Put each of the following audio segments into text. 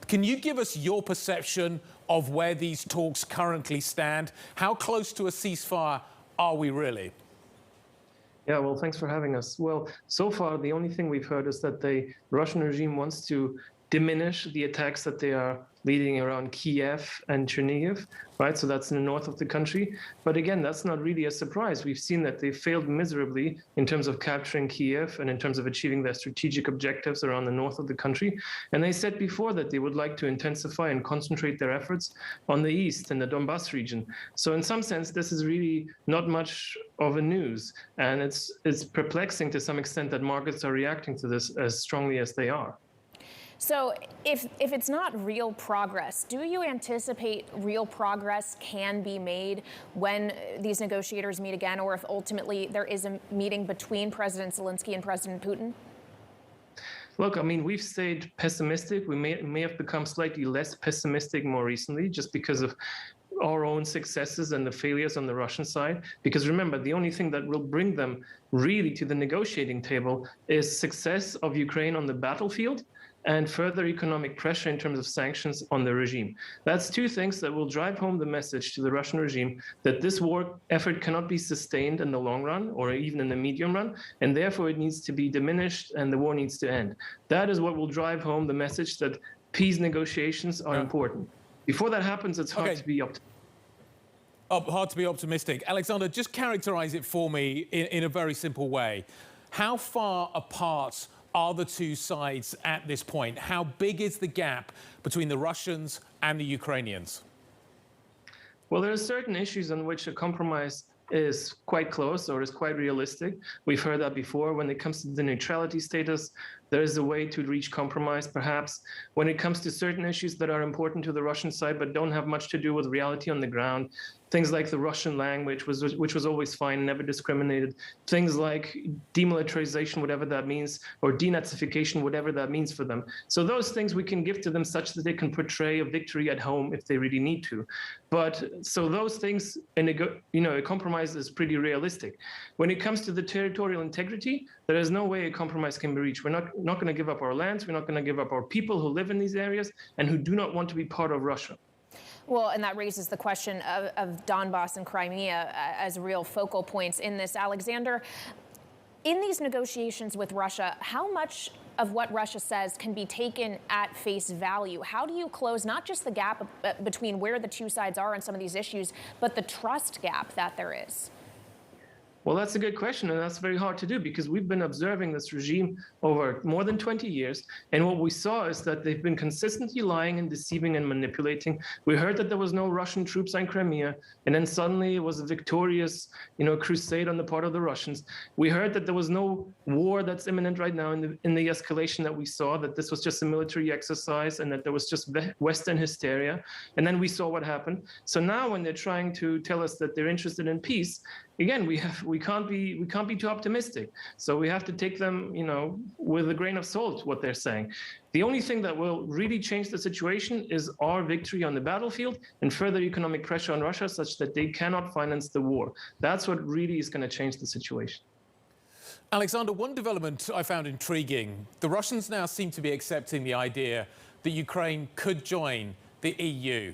Can you give us your perception of where these talks currently stand? How close to a ceasefire are we really? Yeah, well, thanks for having us. Well, so far, the only thing we've heard is that the Russian regime wants to diminish the attacks that they are leading around Kyiv and Chernihiv, right? So that's in the north of the country. But again, that's not really a surprise. We've seen that they failed miserably in terms of capturing Kyiv and in terms of achieving their strategic objectives around the north of the country. And they said before that they would like to intensify and concentrate their efforts on the east and the Donbas region. So in some sense, this is really not much of a news. And it's perplexing to some extent that markets are reacting to this as strongly as they are. So if it's not real progress, do you anticipate real progress can be made when these negotiators meet again, or if ultimately there is a meeting between President Zelensky and President Putin? Look, I mean, we've stayed pessimistic. We may have become slightly less pessimistic more recently just because of our own successes and the failures on the Russian side. Because remember, the only thing that will bring them really to the negotiating table is success of Ukraine on the battlefield and further economic pressure in terms of sanctions on the regime. That's two things that will drive home the message to the Russian regime that this war effort cannot be sustained in the long run or even in the medium run, and therefore it needs to be diminished and the war needs to end. That is what will drive home the message that peace negotiations are important. Before that happens, it's hard to be optimistic. Hard to be optimistic. Alexander, just characterize it for me in a very simple way. How far apart are the two sides at this point? How big is the gap between the Russians and the Ukrainians? Well, there are certain issues on which a compromise is quite close or is quite realistic. We've heard that before. When it comes to the neutrality status, there is a way to reach compromise, perhaps. When it comes to certain issues that are important to the Russian side but don't have much to do with reality on the ground, things like the Russian language, which was always fine, never discriminated. Things like demilitarization, whatever that means, or denazification, whatever that means for them. So those things we can give to them such that they can portray a victory at home if they really need to. But so those things, a compromise is pretty realistic. When it comes to the territorial integrity, there is no way a compromise can be reached. We're not going to give up our lands. We're not going to give up our people who live in these areas and who do not want to be part of Russia. Well, and that raises the question of Donbas and Crimea as real focal points in this. Alexander, in these negotiations with Russia, how much of what Russia says can be taken at face value? How do you close not just the gap between where the two sides are on some of these issues, but the trust gap that there is? Well, that's a good question, and that's very hard to do because we've been observing this regime over more than 20 years, and what we saw is that they've been consistently lying and deceiving and manipulating. We heard that there was no Russian troops on Crimea, and then suddenly it was a victorious, crusade on the part of the Russians. We heard that there was no war that's imminent right now in the escalation that we saw, that this was just a military exercise and that there was just Western hysteria, and then we saw what happened. So now when they're trying to tell us that they're interested in peace, again, we can't be too optimistic. So we have to take them, with a grain of salt, what they're saying. The only thing that will really change the situation is our victory on the battlefield and further economic pressure on Russia such that they cannot finance the war. That's what really is going to change the situation. Alexander, one development I found intriguing. The Russians now seem to be accepting the idea that Ukraine could join the EU.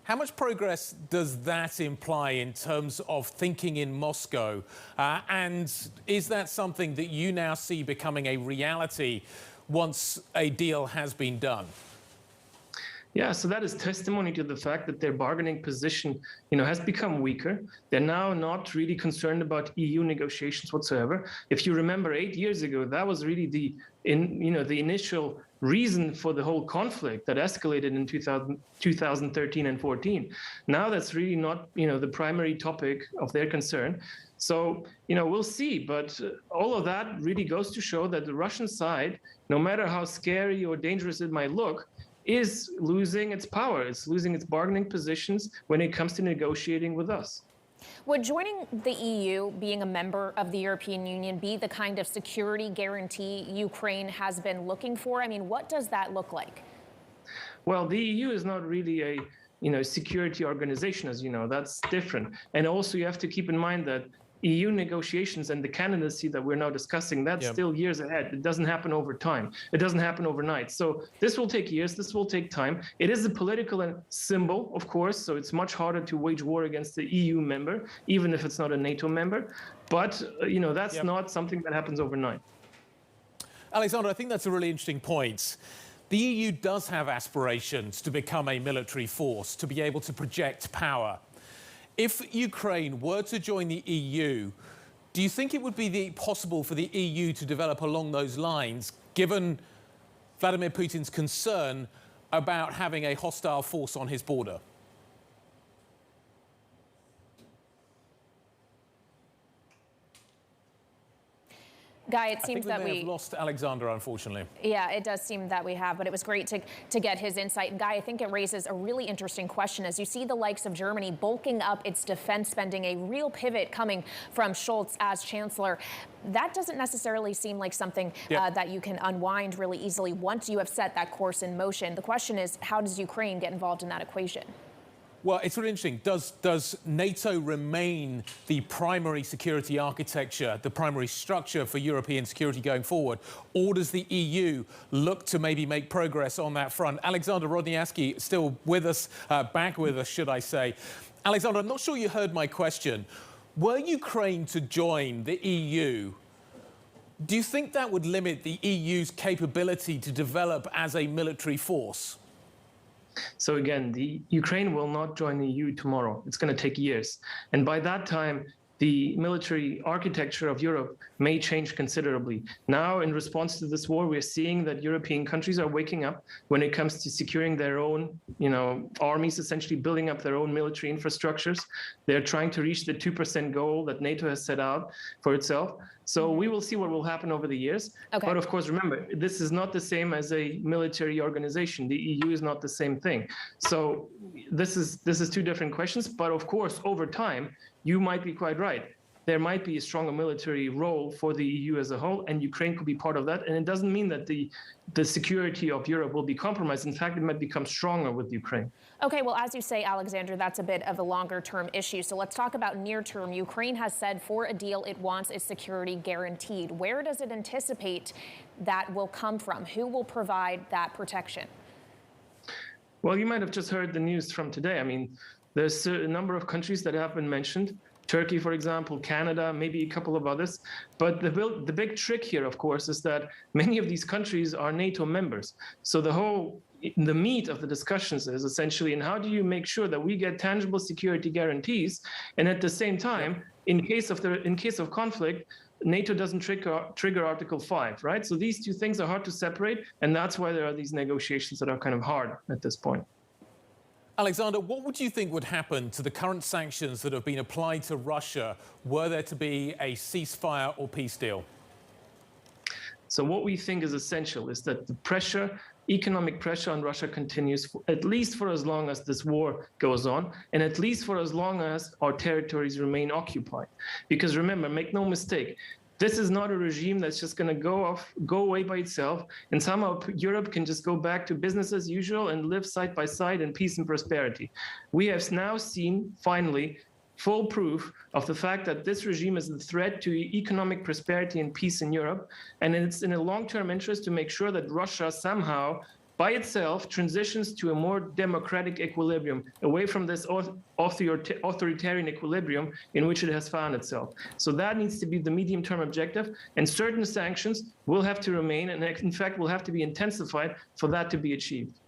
How much progress does that imply in terms of thinking in Moscow? And is that something that you now see becoming a reality once a deal has been done? Yeah, so that is testimony to the fact that their bargaining position, has become weaker. They're now not really concerned about EU negotiations whatsoever. If you remember 8 years ago, that was really the initial reason for the whole conflict that escalated in 2013 and 14. Now that's really not, the primary topic of their concern. So, we'll see. But all of that really goes to show that the Russian side, no matter how scary or dangerous it might look, is losing its power. It's losing its bargaining positions when it comes to negotiating with us. Would joining the EU, being a member of the European Union, be the kind of security guarantee Ukraine has been looking for? I mean, what does that look like? Well, the EU is not really a security organization, as you know. That's different. And also you have to keep in mind that EU negotiations and the candidacy that we're now discussing, that's still years ahead. It doesn't happen over time. It doesn't happen overnight. So this will take years. This will take time. It is a political symbol, of course, so it's much harder to wage war against the EU member, even if it's not a NATO member. But, that's not something that happens overnight. Alexander, I think that's a really interesting point. The EU does have aspirations to become a military force, to be able to project power. If Ukraine were to join the EU, do you think it would be possible for the EU to develop along those lines, given Vladimir Putin's concern about having a hostile force on his border? Guy, it seems that we have lost Alexander, unfortunately. Yeah, it does seem that we have, but it was great to get his insight. And Guy, I think it raises a really interesting question. As you see the likes of Germany bulking up its defense spending, a real pivot coming from Scholz as chancellor, that doesn't necessarily seem like something that you can unwind really easily once you have set that course in motion. The question is, how does Ukraine get involved in that equation? Well, it's really interesting. Does NATO remain the primary security architecture, the primary structure for European security going forward? Or does the EU look to maybe make progress on that front? Alexander Rodnyansky still with us, back with us, should I say. Alexander, I'm not sure you heard my question. Were Ukraine to join the EU, do you think that would limit the EU's capability to develop as a military force? So again, the Ukraine will not join the EU tomorrow. It's going to take years. And by that time, the military architecture of Europe may change considerably. Now, in response to this war, we're seeing that European countries are waking up when it comes to securing their own, armies, essentially building up their own military infrastructures. They're trying to reach the 2% goal that NATO has set out for itself. So we will see what will happen over the years. Okay. But of course, remember, this is not the same as a military organization. The EU is not the same thing. So this is two different questions. But of course, over time, you might be quite right. There might be a stronger military role for the EU as a whole, and Ukraine could be part of that. And it doesn't mean that the security of Europe will be compromised. In fact, it might become stronger with Ukraine. Okay, well, as you say, Alexander, that's a bit of a longer-term issue. So let's talk about near-term. Ukraine has said for a deal it wants its security guaranteed. Where does it anticipate that will come from? Who will provide that protection? Well, you might have just heard the news from today. I mean, there's a number of countries that have been mentioned. Turkey, for example, Canada, maybe a couple of others. But the big trick here, of course, is that many of these countries are NATO members. So the meat of the discussions is essentially, and how do you make sure that we get tangible security guarantees, and at the same time, in case of conflict, NATO doesn't trigger Article 5, right? So these two things are hard to separate, and that's why there are these negotiations that are kind of hard at this point. Alexander, what would you think would happen to the current sanctions that have been applied to Russia were there to be a ceasefire or peace deal? So what we think is essential is that the economic pressure on Russia continues at least for as long as this war goes on, and at least for as long as our territories remain occupied. Because remember, make no mistake, this is not a regime that's just going to go away by itself, and somehow Europe can just go back to business as usual and live side by side in peace and prosperity. We have now seen, finally, full proof of the fact that this regime is a threat to economic prosperity and peace in Europe, and it's in a long-term interest to make sure that Russia somehow by itself transitions to a more democratic equilibrium, away from this authoritarian equilibrium in which it has found itself. So that needs to be the medium-term objective, and certain sanctions will have to remain, and in fact will have to be intensified for that to be achieved.